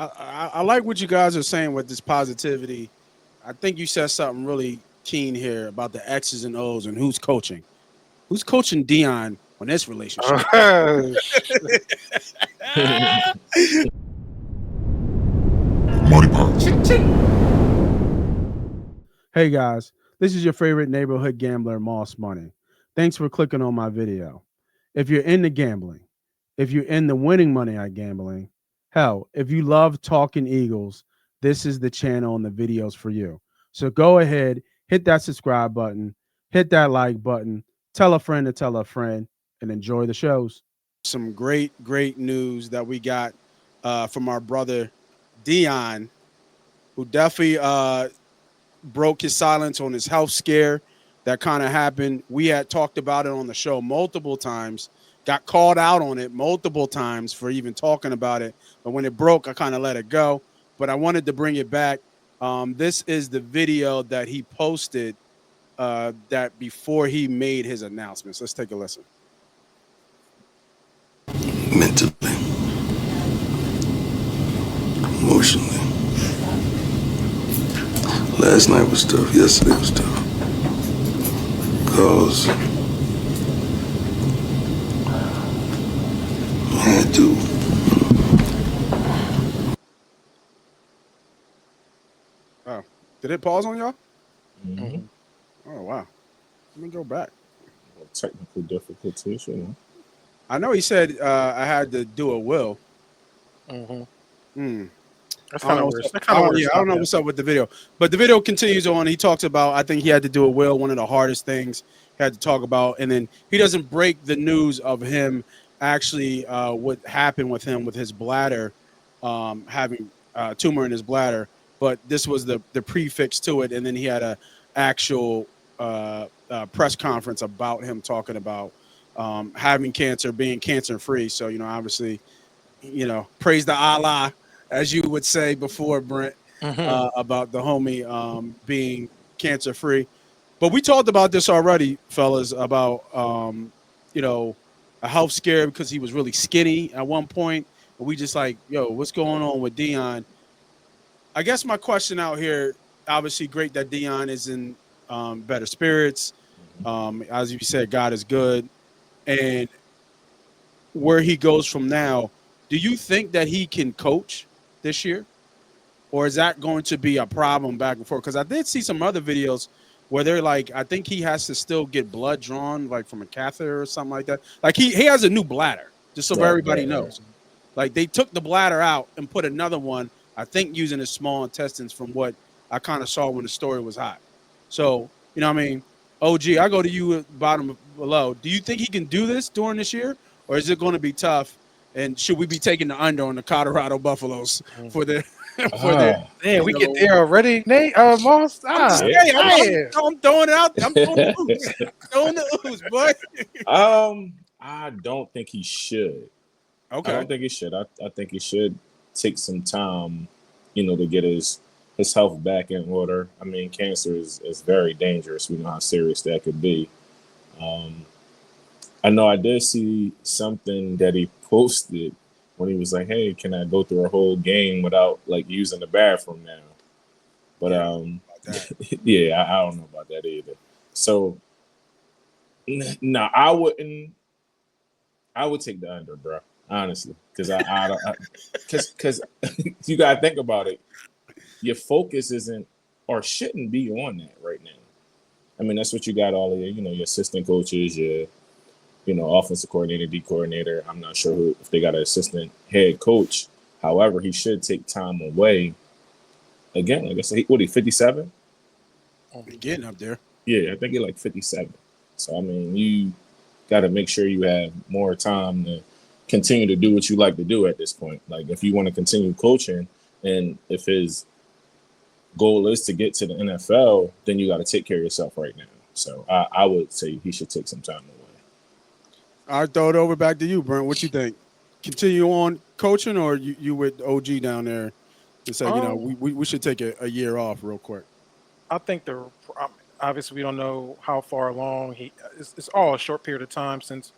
I like what you guys are saying with this positivity. I think you said something really keen here about the X's and O's and who's coaching. Who's coaching Deion on this relationship? Money Pots. Hey guys, this is your favorite neighborhood gambler, Moss Money. Thanks for clicking on my video. If you're into gambling, if you're into winning money at gambling, hell, if you love talking Eagles, this is the channel and the videos for you. So go ahead, hit that subscribe button, hit that like button, tell a friend to tell a friend, and enjoy the shows. Some great news that we got from our brother Deion, who definitely broke his silence on his health scare that kind of happened. We had talked about it on the show multiple times, got called out on it multiple times for even talking about it. But when it broke, I kind of let it go. But I wanted to bring it back. This is the video that he posted that before he made his announcements. Let's take a listen. Mentally, emotionally. Last night was tough. Yesterday was tough. Because I had to. Oh, did it pause on y'all? Mm-hmm. Oh, wow. Let me go back. Technical difficulties, you know. I know he said I had to do a will. Mm-hmm. That's I don't kind know of what's weird. up. That's kind of weird. I don't know what's up with the video, but the video continues on. He talks about, I think he had to do a will, one of the hardest things he had to talk about, and then he doesn't break the news of him actually what happened with him with his bladder, having a tumor in his bladder. But this was the prefix to it, and then he had a actual press conference about him talking about having cancer, being cancer free. So obviously, praise the Allah, as you would say before, Brent, about the homie being cancer free. But we talked about this already, fellas, about a health scare because he was really skinny at one point. And we just like, yo, what's going on with Deion? I guess my question out here, obviously, great that Deion is in better spirits. As you said, God is good, and where he goes from now, do you think that he can coach this year? Or is that going to be a problem back and forth? Because I did see some other videos where they're like, I think he has to still get blood drawn, like from a catheter or something like that. Like he has a new bladder, just so everybody knows. Like they took the bladder out and put another one, I think using his small intestines from what I kind of saw when the story was hot. So, what I mean? OG, I go to you at bottom below. Do you think he can do this during this year? Or is it going to be tough? And should we be taking the under on the Colorado Buffaloes for the for their Man, we get there already, Nate. Moss. I'm just saying, I'm throwing it out. I'm throwing the ooze. Throwing the ooze, boy. I don't think he should. Okay. I don't think he should. I think he should take some time, to get his health back in order. I mean, cancer is very dangerous. We know how serious that could be. I know I did see something that he posted when he was like, "Hey, can I go through a whole game without like using the bathroom now?" But yeah, I don't know about that either. So no, I wouldn't. I would take the under, bro. Honestly, because because you gotta think about it. Your focus isn't or shouldn't be on that right now. I mean, that's what you got all of your assistant coaches, your offensive coordinator, D coordinator. I'm not sure if they got an assistant head coach. However, he should take time away. Again, like I said, what, he 57? Getting up there. Yeah, I think he's like 57. So, I mean, you got to make sure you have more time to continue to do what you like to do at this point. Like, if you want to continue coaching and if his goal is to get to the NFL, then you got to take care of yourself right now. So, I would say he should take some time away. I'll throw it over back to you, Brent. What you think? Continue on coaching, or you with OG down there and say, we should take a year off real quick? I think obviously we don't know how far along it's all a short period of time since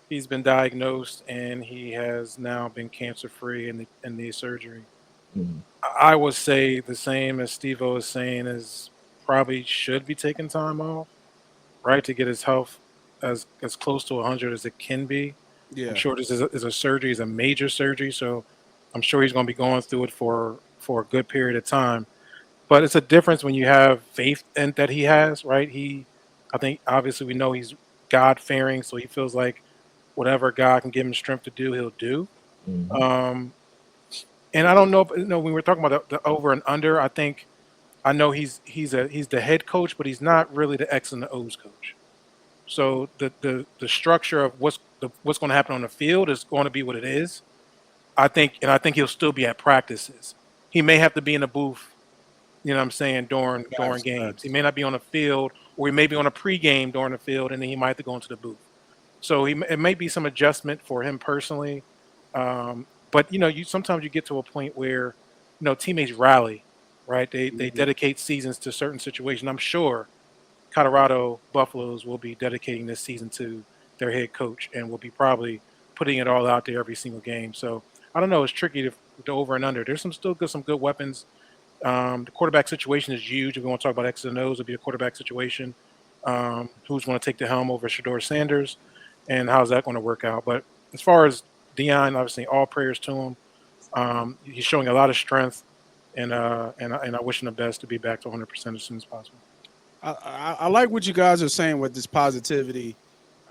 he's been diagnosed and he has now been cancer free in the surgery. Mhm. I would say the same as Steve-O is saying is probably should be taking time off, right, to get his health as close to 100 as it can be. I'm Yeah. sure this is a surgery, is a major surgery, so I'm sure he's going to be going through it for a good period of time. But it's a difference when you have faith in that he has, right? I think obviously we know he's God fearing, so he feels like whatever God can give him strength to do, he'll do. Mhm. Um, and I don't know, if, when we're talking about the over and under, I know he's the head coach, but he's not really the X and the O's coach. So the structure of what's going to happen on the field is going to be what it is. I think he'll still be at practices. He may have to be in the booth, you know what I'm saying, during Facts, games. He facts. may not be on the field, or he may be on a pregame during the field, and then he might have to go into the booth. So it may be some adjustment for him personally. But you sometimes you get to a point where teammates rally, right? They Mhm. dedicate seasons to certain situations. I'm sure Colorado Buffaloes will be dedicating this season to their head coach and will be probably putting it all out there every single game. So I don't know. It's tricky to over and under. There's some good weapons. The quarterback situation is huge. If we want to talk about X's and O's, it'll be a quarterback situation. Who's going to take the helm over Shador Sanders, and how's that going to work out? But as far as Deion, obviously, all prayers to him. He's showing a lot of strength, and I wish him the best to be back to 100% as soon as possible. I like what you guys are saying with this positivity.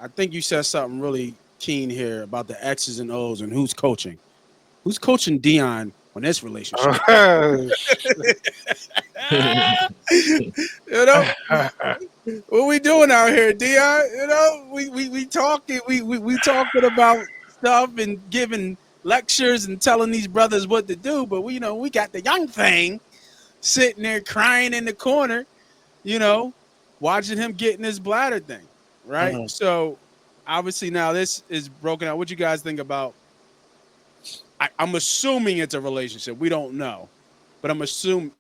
I think you said something really keen here about the X's and O's and who's coaching. Who's coaching Dion on this relationship? you know, what we doing out here, Dion? We talking, we talking about stuff and giving lectures and telling these brothers what to do, but we got the young thing sitting there crying in the corner, you know, watching him getting his bladder thing, right? Mhm. So obviously now this is broken out. What you guys think about? I'm assuming it's a relationship. We don't know, but I'm assuming.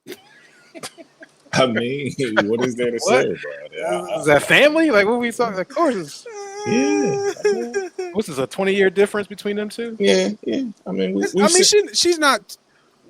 I mean, what is there to What say about it? is that family? Like what we talking? Of course, Yeah, I mean, what's this, a 20-year difference between them two? yeah, yeah. I mean, I we've mean, seen she's not.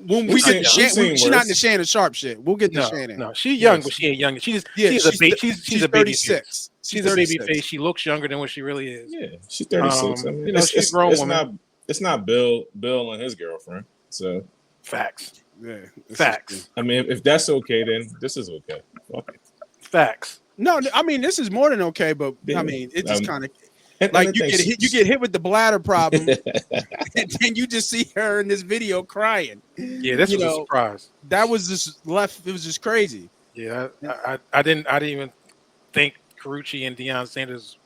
When we've we get seen to we've Shannon, seen she's not in the worse. Shannon Sharp shit. We'll get to No, Shannon. no, she's young, Yes. but she ain't young. Yeah, She's a baby face. 36. She's a baby face. She looks younger than what she really is. Yeah, she's 36. I mean, She's a grown woman. it's not Bill and his girlfriend. So Facts. Yeah, Facts. I mean, if that's okay, then this is okay. Fuck it. Facts. No, I mean this is more than okay, but Yeah. I mean it just kind of And like the you thing, get hit with the bladder problem, and then you just see her in this video crying. Yeah, this was a surprise. That was just left. It was just crazy. Yeah, I didn't even think Karrueche and Deion Sanders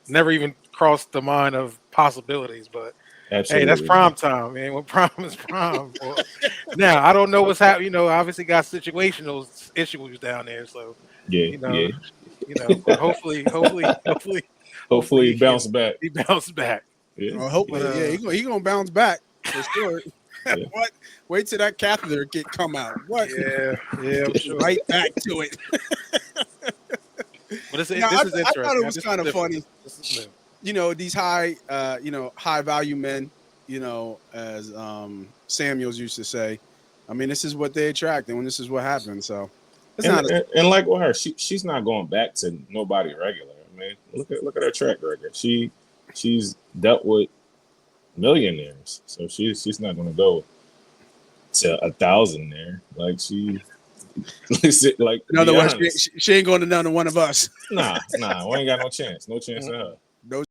never even crossed the mind of possibilities, but absolutely. hey, that's prime time, man. When prime is prime. Boy. Now I don't know what's happening. Obviously got situational issues down there, so Yeah, but hopefully hopefully bounce back. He bounced back. Yeah, Hopefully, yeah, he gonna bounce back for sure. Yeah. What? Wait till that catheter come out. What? Yeah, I'm sure. Right back to it. But this is I interesting. thought it was kind of funny. This is new. These high value men, as Samuels used to say. I mean, this is what they attract, and this is what happens. So it's and like with her, she's not going back to nobody regular. I mean, look at her track record. She's dealt with millionaires, so she's not going to go to 1,000 there. Like like in other words, she ain't going to none of one of us. Nah, we ain't got no chance. No chance in her. No